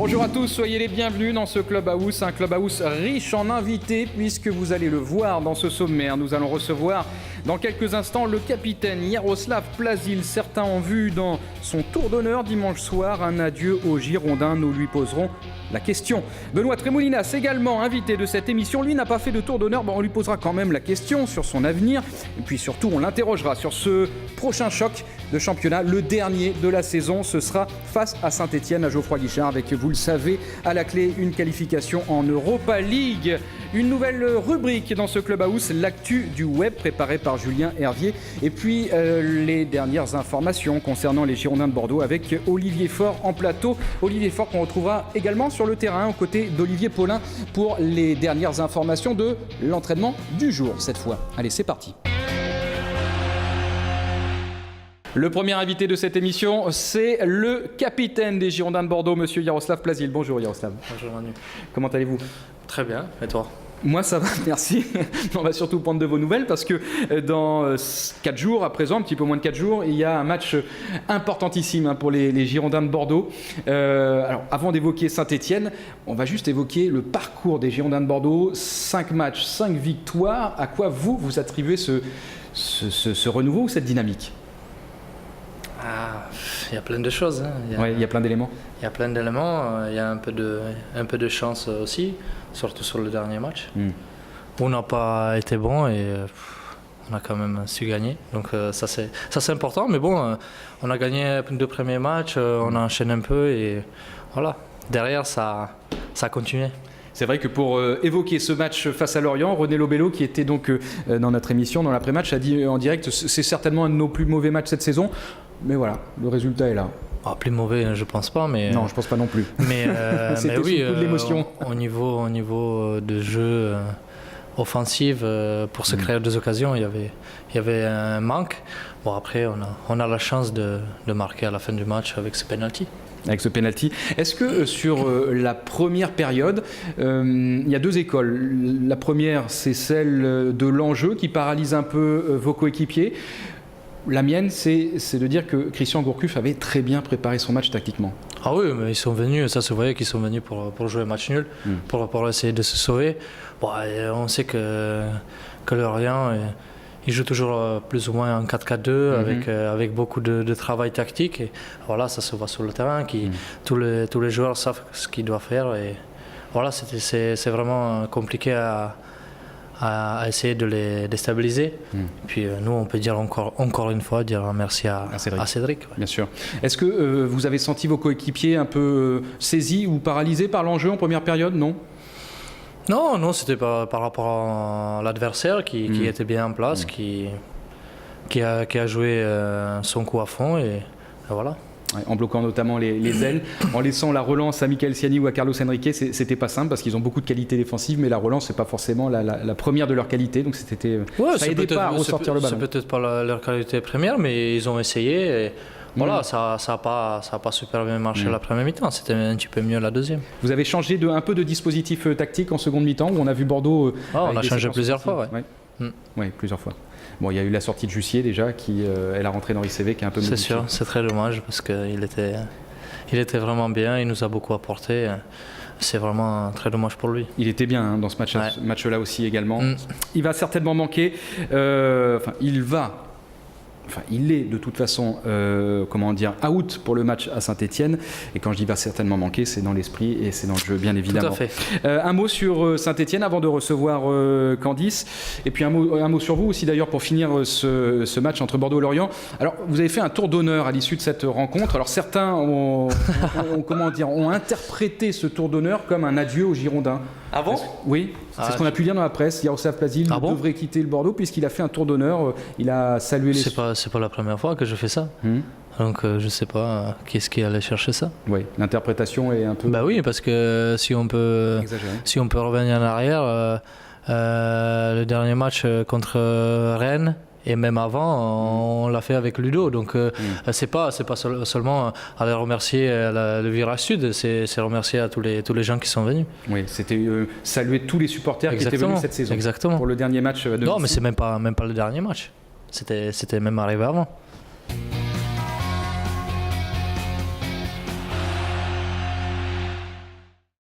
Bonjour à tous, soyez les bienvenus dans ce Clubhouse, un Clubhouse riche en invités puisque vous allez le voir dans ce sommaire. Nous allons recevoir dans quelques instants le capitaine Jaroslav Plazil. Certains ont vu dans son tour d'honneur dimanche soir un adieu aux Girondins. Nous lui poserons la question. Benoît Tremoulinas, également invité de cette émission, lui n'a pas fait de tour d'honneur. On lui posera quand même la question sur son avenir. Et puis surtout, on l'interrogera sur ce prochain choc de championnat, le dernier de la saison. Ce sera face à Saint-Etienne, à Geoffroy Guichard, avec, vous le savez, à la clé une qualification en Europa League. Une nouvelle rubrique dans ce Clubhouse, l'actu du web, préparée par Julien Hervier. Et puis les dernières informations concernant les Girondins de Bordeaux avec Olivier Faure en plateau. Olivier Faure qu'on retrouvera également sur le terrain aux côtés d'Olivier Paulin pour les dernières informations de l'entraînement du jour cette fois. Allez, c'est parti. Le premier invité de cette émission, c'est le capitaine des Girondins de Bordeaux, monsieur Jaroslav Plazil. Bonjour Jaroslav. Bonjour Manu. Comment allez-vous ? Très bien, et toi ? Moi ça va, merci. On va surtout prendre de vos nouvelles parce que dans 4 jours à présent, un petit peu moins de 4 jours, il y a un match importantissime pour les Girondins de Bordeaux. Alors avant d'évoquer Saint-Etienne, on va juste évoquer le parcours des Girondins de Bordeaux. 5 matchs, 5 victoires. À quoi vous attribuez ce renouveau ou cette dynamique ? Il y a plein de choses. Il y a plein d'éléments. Il y a plein d'éléments. Il y a un peu de chance aussi, surtout sur le dernier match. On n'a pas été bon et on a quand même su gagner. Donc ça c'est important. Mais bon, on a gagné les 2 premiers matchs, on a enchaîné un peu et voilà. Derrière, ça a continué. C'est vrai que pour évoquer ce match face à Lorient, René Lobello, qui était donc dans notre émission, dans l'après-match, a dit en direct, c'est certainement un de nos plus mauvais matchs cette saison. Mais voilà, le résultat est là. Plus mauvais, je pense pas. Mais non, je pense pas non plus. Mais oui, sous coup de l'émotion. Au niveau de jeu offensif, pour se créer des occasions, il y avait un manque. Bon, après, on a la chance de marquer à la fin du match avec ce penalty. Avec ce penalty. Est-ce que sur la première période, il y a 2 écoles. La première, c'est celle de l'enjeu qui paralyse un peu vos coéquipiers. La mienne, c'est de dire que Christian Gourcuff avait très bien préparé son match tactiquement. Ah oui, mais ils sont venus, ça se voyait qu'ils sont venus pour jouer un match nul, pour essayer de se sauver. Bon, on sait que Lorient, il joue toujours plus ou moins en 4-4-2 avec beaucoup de travail tactique. Et voilà, ça se voit sur le terrain, tous les joueurs savent ce qu'ils doivent faire. Et voilà, c'est vraiment compliqué à essayer de les déstabiliser. Puis nous, on peut dire encore une fois, dire merci à Cédric. Ouais. Bien sûr. Est-ce que vous avez senti vos coéquipiers un peu saisis ou paralysés par l'enjeu en première période, non ? Non, c'était par rapport à l'adversaire qui était bien en place, qui a joué son coup à fond et voilà. Ouais, en bloquant notamment les ailes, en laissant la relance à Michael Siani ou à Carlos Henrique, c'était pas simple parce qu'ils ont beaucoup de qualités défensives, mais la relance c'est pas forcément la première de leur qualité, donc ça aidait pas à ressortir le ballon. C'est peut-être pas leur qualité première, mais ils ont essayé. Et voilà, ça a pas super bien marché la première mi-temps, c'était un petit peu mieux la deuxième. Vous avez changé un peu de dispositif tactique en seconde mi-temps où on a vu Bordeaux. On a changé plusieurs fois, ouais, plusieurs fois. Bon, il y a eu la sortie de Jussier déjà, elle a rentré dans l'ICV qui est un peu modifié. C'est sûr, c'est très dommage parce qu'il était vraiment bien, il nous a beaucoup apporté. C'est vraiment très dommage pour lui. Il était bien dans ce match-là aussi également. Il va certainement manquer. Il est de toute façon out pour le match à Saint-Etienne. Et quand je dis va certainement manquer, c'est dans l'esprit et c'est dans le jeu, bien évidemment. Tout à fait. Un mot sur Saint-Etienne avant de recevoir Candice. Et puis un mot sur vous aussi d'ailleurs pour finir ce match entre Bordeaux et Lorient. Alors vous avez fait un tour d'honneur à l'issue de cette rencontre. Alors certains ont interprété ce tour d'honneur comme un adieu aux Girondins. Ah bon ? Oui, c'est ce qu'on a pu lire dans la presse. Jaroslav Plazil devrait quitter le Bordeaux puisqu'il a fait un tour d'honneur. Il a salué les... C'est pas la première fois que je fais ça. Donc je sais pas qui est-ce qui allait chercher ça. Oui, l'interprétation est un peu... Bah oui, parce que si on peut revenir en arrière, le dernier match contre Rennes, et même avant, on l'a fait avec Ludo. Donc c'est pas seulement aller remercier le Virage Sud, c'est remercier à tous les gens qui sont venus. Oui, c'était saluer tous les supporters qui étaient venus cette saison. Exactement. Pour le dernier match de... Non, mais c'est même pas le dernier match. C'était même arrivé avant.